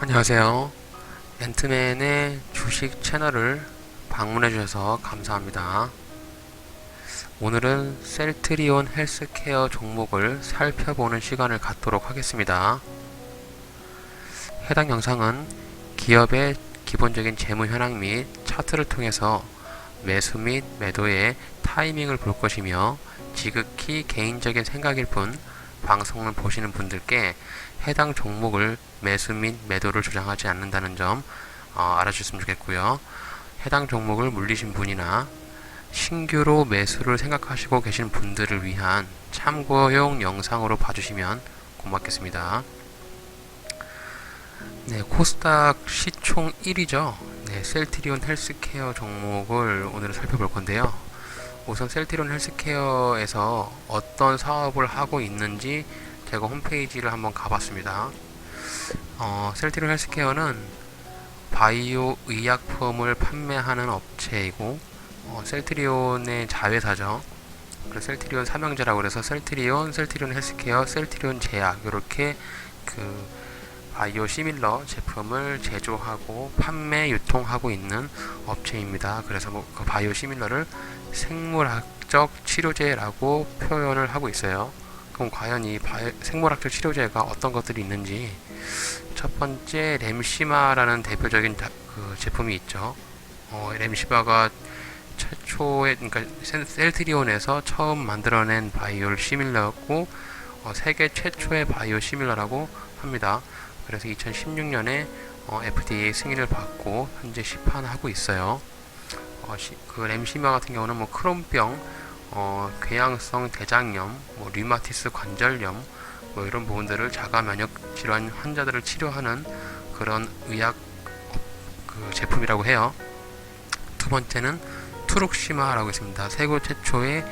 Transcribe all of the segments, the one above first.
안녕하세요. 앤트맨의 주식 채널을 방문해 주셔서 감사합니다. 오늘은 셀트리온 헬스케어 종목을 살펴보는 시간을 갖도록 하겠습니다. 해당 영상은 기업의 기본적인 재무 현황 및 차트를 통해서 매수 및 매도의 타이밍을 볼 것이며 지극히 개인적인 생각일 뿐 방송을 보시는 분들께 해당 종목을 매수 및 매도를 주장하지 않는다는 점 알아주셨으면 좋겠고요. 해당 종목을 물리신 분이나 신규로 매수를 생각하시고 계신 분들을 위한 참고용 영상으로 봐주시면 고맙겠습니다. 네, 코스닥 시총 1위죠. 네, 셀트리온 헬스케어 종목을 오늘 살펴볼 건데요. 우선 셀트리온 헬스케어에서 어떤 사업을 하고 있는지 제가 홈페이지를 한번 가봤습니다. 셀트리온 헬스케어는 바이오 의약품을 판매하는 업체이고 셀트리온의 자회사죠. 그래서 셀트리온 삼형제라고 그래서 셀트리온 헬스케어, 셀트리온 제약 이렇게 그 바이오 시밀러 제품을 제조하고 판매 유통하고 있는 업체입니다. 그래서 그 바이오 시밀러를 생물학적 치료제라고 표현을 하고 있어요. 그럼 과연 이 생물학적 치료제가 어떤 것들이 있는지, 첫 번째 램시마라는 대표적인 그 제품이 있죠. 램시마가 최초에, 그러니까 셀트리온에서 처음 만들어낸 바이오 시밀러고 세계 최초의 바이오 시밀러라고 합니다. 그래서 2016년에 FDA 승인을 받고 현재 시판하고 있어요. 그 램시마 같은 경우는 크론병, 궤양성 대장염, 류마티스 관절염, 이런 부분들을 자가 면역 질환 환자들을 치료하는 그런 의약 그 제품이라고 해요. 두 번째는 투룩시마라고 있습니다. 세계 최초의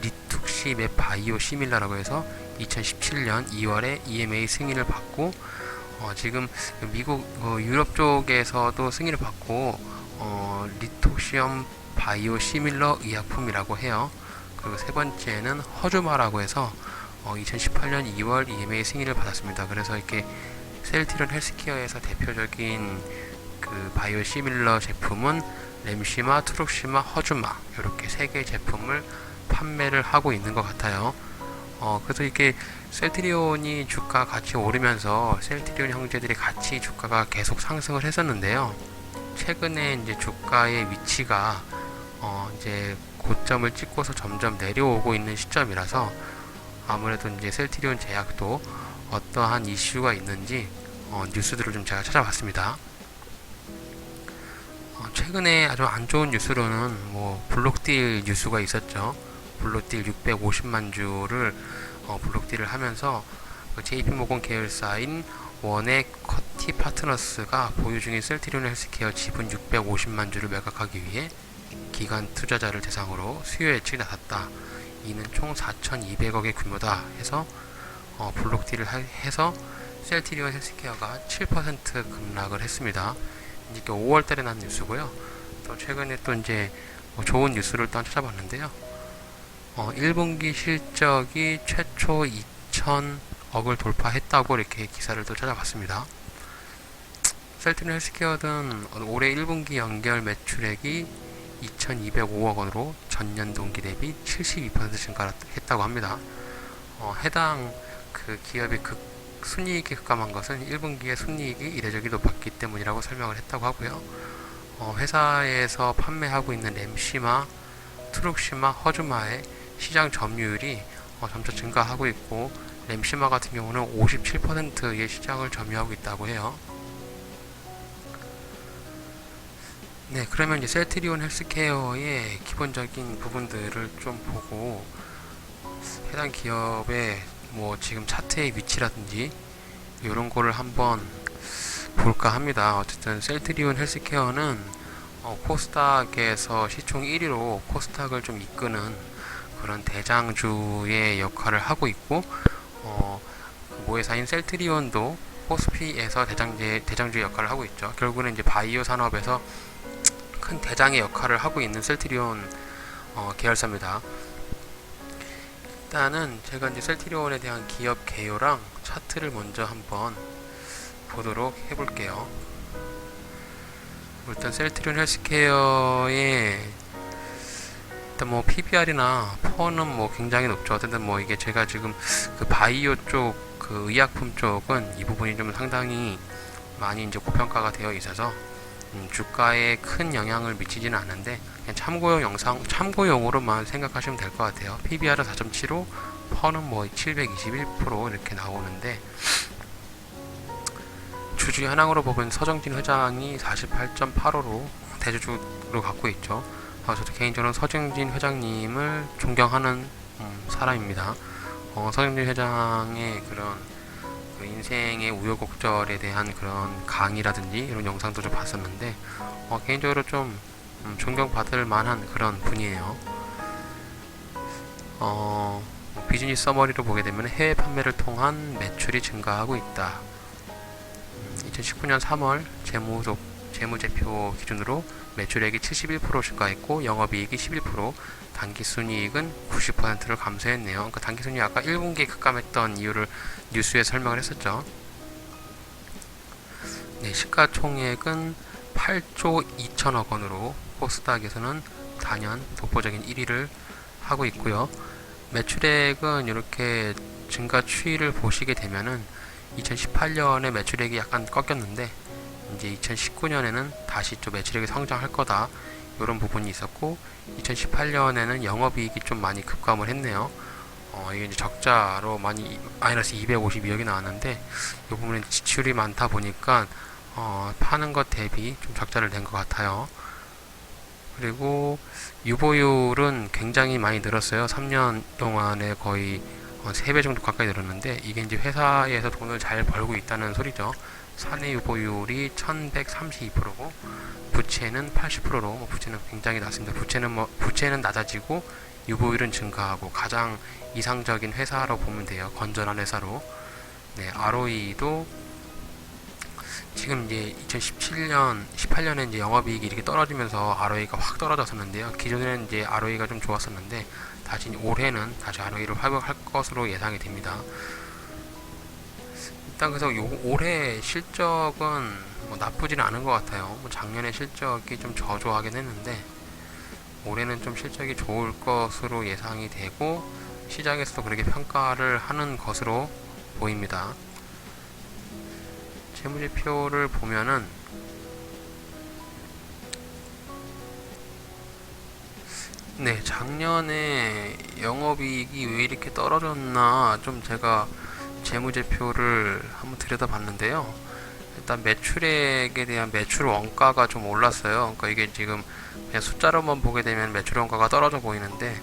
리툭시맵 바이오 시밀러라고 해서 2017년 2월에 EMA 승인을 받고 지금 미국 유럽 쪽에서도 승인을 받고 리톡시엄 바이오 시밀러 의약품이라고 해요. 그리고 세 번째는 허주마라고 해서 2018년 2월 EMA 승인을 받았습니다. 그래서 이렇게 셀트리온 헬스케어에서 대표적인 그 바이오 시밀러 제품은 램시마, 투룩시마, 허주마 이렇게 세 개의 제품을 판매를 하고 있는 것 같아요. 그래서 이렇게 셀트리온이 주가 같이 오르면서 셀트리온 형제들이 같이 주가가 계속 상승을 했었는데요. 최근에 이제 주가의 위치가 이제 고점을 찍고서 점점 내려오고 있는 시점이라서 아무래도 이제 셀트리온 제약도 어떠한 이슈가 있는지 뉴스들을 좀 제가 찾아봤습니다. 최근에 아주 안 좋은 뉴스로는 블록딜 뉴스가 있었죠. 블록딜 650만 주를 블록딜을 하면서 JP모건 계열사인 원액 커티 파트너스가 보유 중인 셀트리온 헬스케어 지분 650만 주를 매각하기 위해 기관 투자자를 대상으로 수요 예측이 나섰다. 이는 총 4,200억의 규모다 해서 블록딜을 해서 셀트리온 헬스케어가 7% 급락을 했습니다. 이제 5월달에 난 뉴스고요. 또 최근에 또 이제 좋은 뉴스를 또 찾아봤는데요. 1분기 실적이 최초 2,000억을 돌파했다고 이렇게 기사를 또 찾아봤습니다. 셀트리온 헬스케어는 올해 1분기 연결 매출액이 2,205억 원으로 전년 동기 대비 72% 증가했다고 합니다. 해당 그 기업의 순이익이 급감한 것은 1분기에 순이익이 이례적이 높았기 때문이라고 설명을 했다고 하고요. 회사에서 판매하고 있는 램시마, 투룩시마, 허주마의 시장 점유율이 점차 증가하고 있고 램시마 같은 경우는 57%의 시장을 점유하고 있다고 해요. 네, 그러면 이제 셀트리온 헬스케어의 기본적인 부분들을 좀 보고 해당 기업의 지금 차트의 위치라든지 이런 거를 한번 볼까 합니다. 어쨌든 셀트리온 헬스케어는 코스닥에서 시총 1위로 코스닥을 좀 이끄는 그런 대장주의 역할을 하고 있고 모회사인 셀트리온도 코스피에서 대장주의 역할을 하고 있죠. 결국은 이제 바이오 산업에서 큰 대장의 역할을 하고 있는 셀트리온 계열사입니다. 일단은 제가 이제 셀트리온에 대한 기업 개요랑 차트를 먼저 한번 보도록 해볼게요. 일단 셀트리온 헬스케어의 일단 뭐 PBR이나 퍼는 뭐 굉장히 높죠. 어쨌든 뭐 이게 제가 지금 그 바이오 쪽, 그 의약품 쪽은 이 부분이 좀 상당히 많이 이제 고평가가 되어 있어서 주가에 큰 영향을 미치지는 않는데 그냥 참고용으로만 생각하시면 될 것 같아요. PBR은 4.75, 퍼는 뭐 721% 이렇게 나오는데 주주 현황으로 보면 서정진 회장이 48.85로 대주주로 갖고 있죠. 저도 개인적으로 서정진 회장님을 존경하는 사람입니다. 서정진 회장의 그런 그 인생의 우여곡절에 대한 그런 강의라든지 이런 영상도 좀 봤었는데 개인적으로 좀 존경받을 만한 그런 분이에요. 비즈니스 서머리로 보게 되면 해외 판매를 통한 매출이 증가하고 있다. 2019년 3월 재무제표 기준으로 매출액이 71% 증가했고 영업이익이 11%, 당기순이익은 90%를 감소했네요. 그러니까 당기순이익 아까 1분기에 급감했던 이유를 뉴스에 설명을 했었죠. 네, 시가총액은 8조 2천억 원으로 코스닥에서는 단연 독보적인 1위를 하고 있고요. 매출액은 이렇게 증가 추이를 보시게 되면은 2018년에 매출액이 약간 꺾였는데 이제 2019년에는 다시 좀 매출액이 성장할 거다 이런 부분이 있었고 2018년에는 영업이익이 좀 많이 급감을 했네요. 이게 이제 적자로 많이 마이너스 252억이 나왔는데 이 부분은 지출이 많다 보니까 파는 것 대비 좀 적자를 낸 것 같아요. 그리고 유보율은 굉장히 많이 늘었어요. 3년 동안에 거의 3배 정도 가까이 늘었는데 이게 이제 회사에서 돈을 잘 벌고 있다는 소리죠. 사내 유보율이 1132%고 부채는 80%로 부채는 굉장히 낮습니다. 부채는 낮아지고 유보율은 증가하고 가장 이상적인 회사로 보면 돼요. 건전한 회사로. 네, ROE도 지금 이제 18년에 이제 영업이익이 이렇게 떨어지면서 ROE가 확 떨어졌었는데요. 기존에는 이제 ROE가 좀 좋았었는데 다시 올해는 다시 ROE를 회복할 것으로 예상이 됩니다. 일단 그래서 올해 실적은 뭐 나쁘지는 않은 것 같아요. 뭐 작년에 실적이 좀 저조하긴 했는데 올해는 좀 실적이 좋을 것으로 예상이 되고 시장에서도 그렇게 평가를 하는 것으로 보입니다. 재무제표를 보면은 네, 작년에 영업이익이 왜 이렇게 떨어졌나 좀 제가 재무제표를 한번 들여다봤는데요. 일단 매출액에 대한 매출 원가가 좀 올랐어요. 그러니까 이게 지금 그냥 숫자로만 보게 되면 매출 원가가 떨어져 보이는데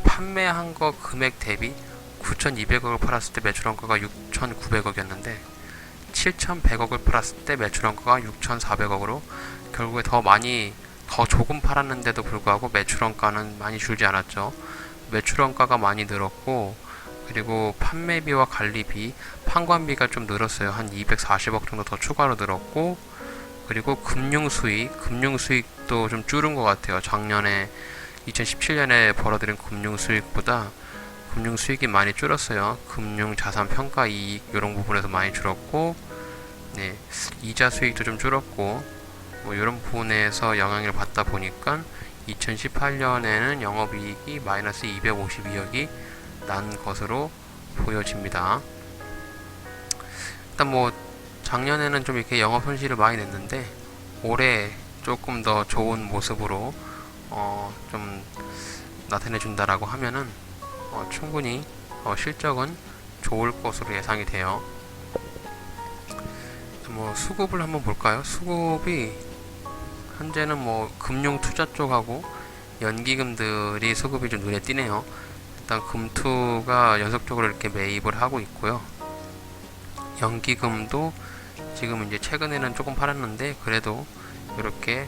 판매한 거 금액 대비 9,200억을 팔았을 때 매출 원가가 6,900억이었는데 7,100억을 팔았을 때 매출 원가가 6,400억으로 결국에 더 조금 팔았는데도 불구하고 매출 원가는 많이 줄지 않았죠. 매출 원가가 많이 늘었고 그리고 판매비와 관리비, 판관비가 좀 늘었어요. 한 240억 정도 더 추가로 늘었고 그리고 금융수익도 좀 줄은 것 같아요. 작년에 2017년에 벌어들인 금융수익보다 금융수익이 많이 줄었어요. 금융자산평가이익 이런 부분에서 많이 줄었고 네, 이자 수익도 좀 줄었고 뭐 이런 부분에서 영향을 받다 보니까 2018년에는 영업이익이 마이너스 252억이 난 것으로 보여집니다. 일단 뭐 작년에는 좀 이렇게 영업 손실을 많이 냈는데 올해 조금 더 좋은 모습으로 좀 나타내 준다라고 하면은 충분히 실적은 좋을 것으로 예상이 돼요. 뭐 수급을 한번 볼까요? 수급이 현재는 뭐 금융 투자 쪽하고 연기금들이 수급이 좀 눈에 띄네요. 일단 금투가 연속적으로 이렇게 매입을 하고 있고요. 연기금도 지금 이제 최근에는 조금 팔았는데 그래도 이렇게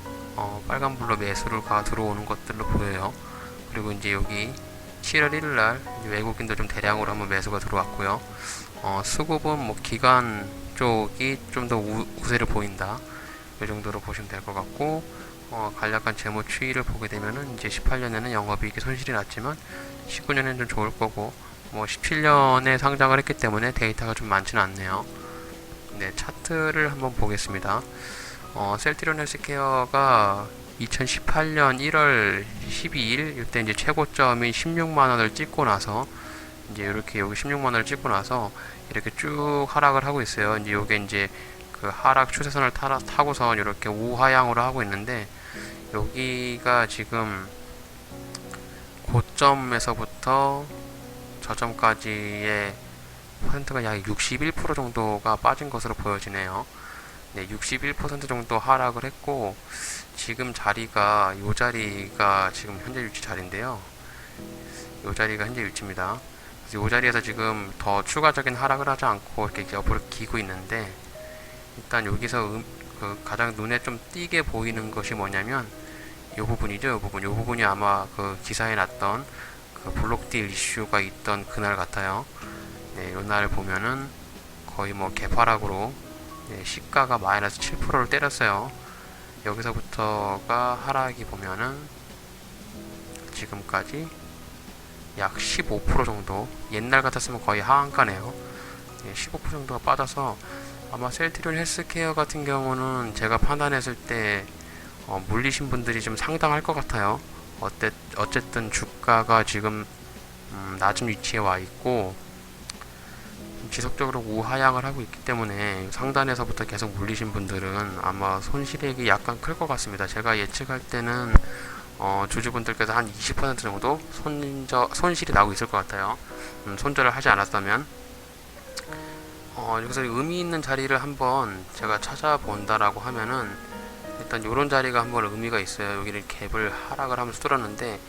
빨간불로 매수가 들어오는 것들로 보여요. 그리고 이제 여기 7월 1일날 외국인도 좀 대량으로 한번 매수가 들어왔고요. 수급은 뭐 기관 쪽이 좀 더 우세를 보인다. 이 정도로 보시면 될 것 같고 간략한 재무 추이를 보게 되면은 이제 18년에는 영업이익이 손실이 났지만 19년에는 좀 좋을 거고, 뭐 17년에 상장을 했기 때문에 데이터가 좀 많지는 않네요. 네, 차트를 한번 보겠습니다. 셀트리온 헬스케어가 2018년 1월 12일 이때 이제 최고점인 16만 원을 찍고 나서 이제 이렇게 여기 16만 원을 찍고 나서 이렇게 쭉 하락을 하고 있어요. 이제 요게 이제 그 하락 추세선을 타고선 이렇게 우하향으로 하고 있는데, 여기가 지금 고점에서부터 저점까지의 퍼센트가 약 61% 정도가 빠진 것으로 보여지네요. 네, 61% 정도 하락을 했고, 지금 자리가 요 자리가 지금 현재 위치 자리인데요. 요 자리가 현재 위치입니다. 그래서 요 자리에서 지금 더 추가적인 하락을 하지 않고 이렇게 옆으로 기고 있는데, 일단 여기서 가장 눈에 좀 띄게 보이는 것이 뭐냐면 요 부분이죠. 요 부분이 아마 그 기사에 났던 그 블록딜 이슈가 있던 그날 같아요. 네, 요날 보면은 거의 뭐 개파락으로, 네, 시가가 마이너스 7%를 때렸어요. 여기서부터가 하락이 보면은 지금까지 약 15% 정도, 옛날 같았으면 거의 하한가네요. 네, 15% 정도가 빠져서 아마 셀트리온 헬스케어 같은 경우는 제가 판단했을 때 물리신 분들이 좀 상당할 것 같아요. 어쨌든 주가가 지금 낮은 위치에 와 있고 지속적으로 우하향을 하고 있기 때문에 상단에서부터 계속 물리신 분들은 아마 손실액이 약간 클 것 같습니다. 제가 예측할 때는 주주분들께서 한 20% 정도 손실이 나고 있을 것 같아요. 손절을 하지 않았다면. 여기서 의미 있는 자리를 한번 제가 찾아본다라고 하면은, 일단 요런 자리가 한번 의미가 있어요. 여기를 갭을 하락을 하면서 뚫었는데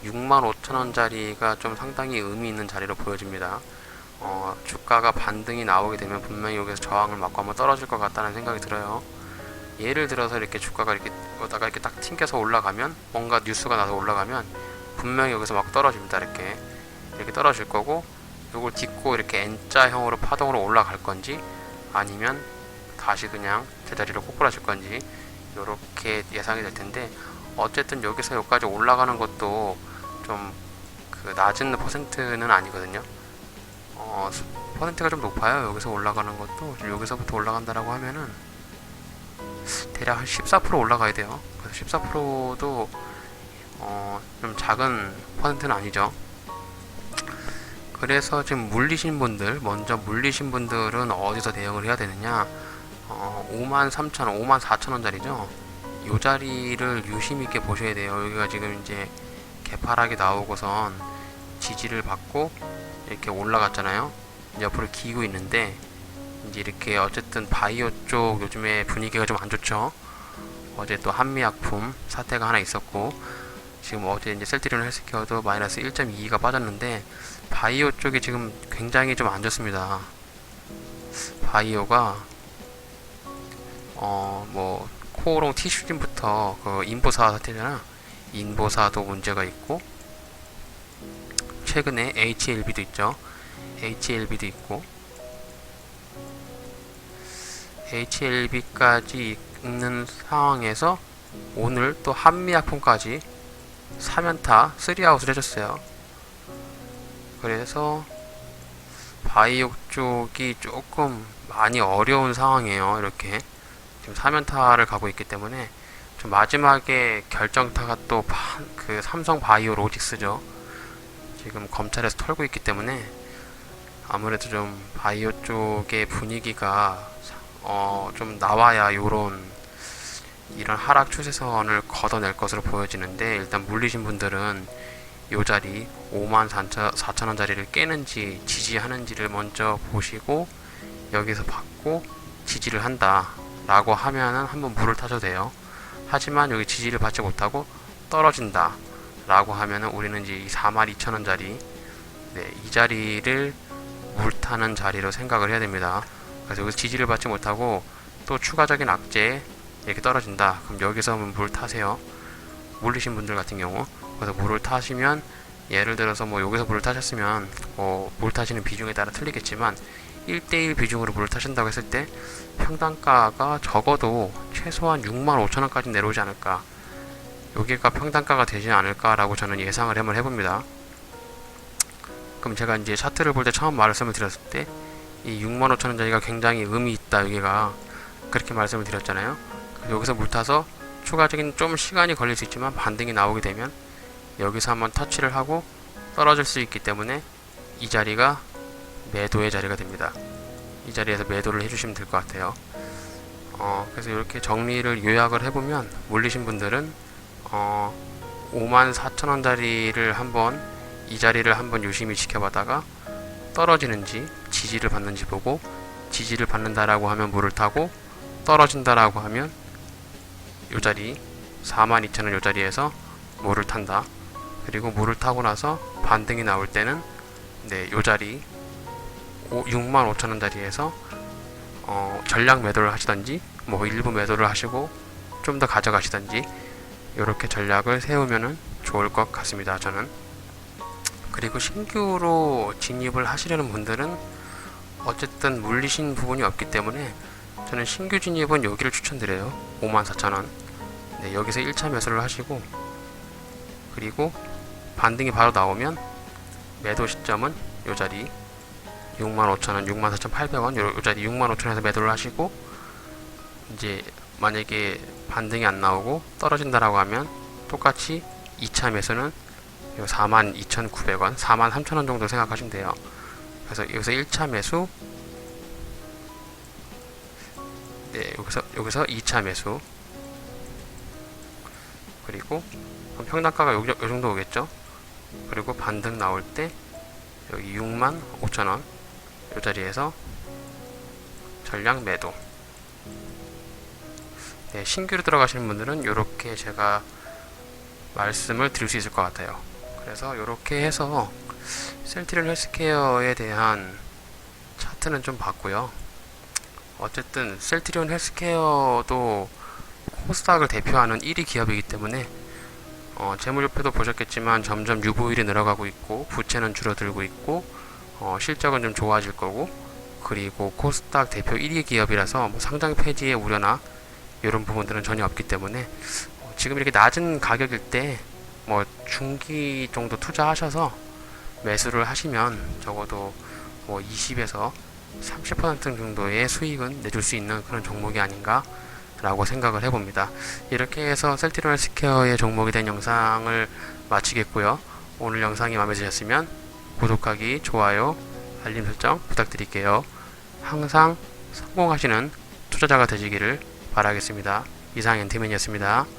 65,000원 자리가 좀 상당히 의미 있는 자리로 보여집니다. 주가가 반등이 나오게 되면 분명히 여기서 저항을 맞고 한번 떨어질 것 같다는 생각이 들어요. 예를 들어서 이렇게 주가가 이렇게 오다가 이렇게 딱 튕겨서 올라가면, 뭔가 뉴스가 나서 올라가면 분명히 여기서 막 떨어집니다. 이렇게 떨어질 거고, 요걸 딛고 이렇게 N자형으로 파동으로 올라갈 건지 아니면 다시 그냥 제자리로 꼬꾸라질 건지 요렇게 예상이 될 텐데, 어쨌든 여기서 여기까지 올라가는 것도 좀 그 낮은 퍼센트는 아니거든요. 퍼센트가 좀 높아요. 여기서 올라가는 것도. 여기서부터 올라간다라고 하면은 대략 한 14% 올라가야 돼요. 그래서 14%도 좀 작은 퍼센트는 아니죠. 그래서 지금 먼저 물리신 분들은 어디서 대응을 해야 되느냐? 53,000원, 54,000원 자리죠. 요 자리를 유심 있게 보셔야 돼요. 여기가 지금 이제 개파락이 나오고선 지지를 받고 이렇게 올라갔잖아요. 이제 옆으로 기고 있는데, 이제 이렇게 어쨌든 바이오 쪽 요즘에 분위기가 좀 안 좋죠. 어제 또 한미약품 사태가 하나 있었고, 지금 어제 이제 셀트리온 헬스케어도 마이너스 1.22가 빠졌는데, 바이오 쪽이 지금 굉장히 좀 안 좋습니다. 바이오가 뭐 코오롱 티슈진부터 그 인보사 사태잖아. 인보사도 문제가 있고, 최근에 HLB도 있죠. HLB도 있고, HLB까지 있는 상황에서 오늘 또 한미약품까지 3연타 3아웃을 해줬어요. 그래서 바이오 쪽이 조금 많이 어려운 상황이에요. 이렇게 지금 3연타를 가고 있기 때문에 좀 마지막에 결정타가 또 그 삼성 바이오 로직스죠. 지금 검찰에서 털고 있기 때문에 아무래도 좀 바이오 쪽의 분위기가 좀 나와야 이런 하락 추세선을 걷어낼 것으로 보여지는데, 일단 물리신 분들은 요 자리 54,000원 자리를 깨는지 지지하는지를 먼저 보시고, 여기서 받고 지지를 한다 라고 하면은 한번 물을 타셔도 돼요. 하지만 여기 지지를 받지 못하고 떨어진다 라고 하면은 우리는 이제 이 42,000원 자리, 네, 이 자리를 물타는 자리로 생각을 해야 됩니다. 그래서 여기서 지지를 받지 못하고 또 추가적인 악재에 이렇게 떨어진다. 그럼 여기서 물 타세요. 물리신 분들 같은 경우. 그래서 물을 타시면, 예를 들어서 뭐 여기서 물을 타셨으면 물 타시는 비중에 따라 틀리겠지만 1대1 비중으로 물을 타신다고 했을 때 평단가가 적어도 최소한 65,000원까지 내려오지 않을까 여기가 평단가가 되지 않을까라고 저는 예상을 한번 해봅니다. 그럼 제가 이제 차트를 볼 때 처음 말씀을 드렸을 때 이 65,000원짜리가 굉장히 의미 있다, 여기가 그렇게 말씀을 드렸잖아요. 여기서 물타서 추가적인 좀 시간이 걸릴 수 있지만 반등이 나오게 되면 여기서 한번 터치를 하고 떨어질 수 있기 때문에 이 자리가 매도의 자리가 됩니다. 이 자리에서 매도를 해주시면 될 것 같아요. 그래서 이렇게 정리를 요약을 해보면, 물리신 분들은 54,000원짜리를 한번, 이 자리를 한번 유심히 지켜봤다가 떨어지는지 지지를 받는지 보고, 지지를 받는다라고 하면 물을 타고, 떨어진다라고 하면 요 자리 42,000원 요 자리에서 물을 탄다. 그리고 물을 타고 나서 반등이 나올 때는 요 자리 65,000원 자리에서 전량 매도를 하시던지 뭐 일부 매도를 하시고 좀 더 가져가시던지 이렇게 전략을 세우면은 좋을 것 같습니다, 저는. 그리고 신규로 진입을 하시려는 분들은 어쨌든 물리신 부분이 없기 때문에 저는 신규 진입은 여기를 추천드려요. 54,000원. 네, 여기서 1차 매수를 하시고, 그리고 반등이 바로 나오면 매도 시점은 요 자리 65,000원, 64,800원 요 자리 65,000원에서 매도를 하시고, 이제 만약에 반등이 안 나오고 떨어진다라고 하면 똑같이 2차 매수는 42,900원, 43,000원 정도 생각하시면 돼요. 그래서 여기서 1차 매수, 네, 여기서 2차 매수, 그리고 평단가가 요 정도 오겠죠. 그리고 반등 나올 때 여기 65,000원 요 자리에서 전량 매도. 네, 신규로 들어가시는 분들은 이렇게 제가 말씀을 드릴 수 있을 것 같아요. 그래서 이렇게 해서 셀트리온 헬스케어에 대한 차트는 좀 봤고요. 어쨌든 셀트리온 헬스케어도 코스닥을 대표하는 1위 기업이기 때문에 재무제표도 보셨겠지만 점점 유보율이 늘어가고 있고, 부채는 줄어들고 있고, 실적은 좀 좋아질 거고, 그리고 코스닥 대표 1위 기업이라서 뭐 상장 폐지의 우려나 이런 부분들은 전혀 없기 때문에 지금 이렇게 낮은 가격일 때 뭐 중기 정도 투자하셔서 매수를 하시면 적어도 뭐 20에서 30% 정도의 수익은 내줄 수 있는 그런 종목이 아닌가 라고 생각을 해봅니다. 이렇게 해서 셀트리온 헬스케어의 종목에 대한 영상을 마치겠고요. 오늘 영상이 마음에 드셨으면 구독하기, 좋아요, 알림 설정 부탁드릴게요. 항상 성공하시는 투자자가 되시기를 바라겠습니다. 이상 엔티맨이었습니다.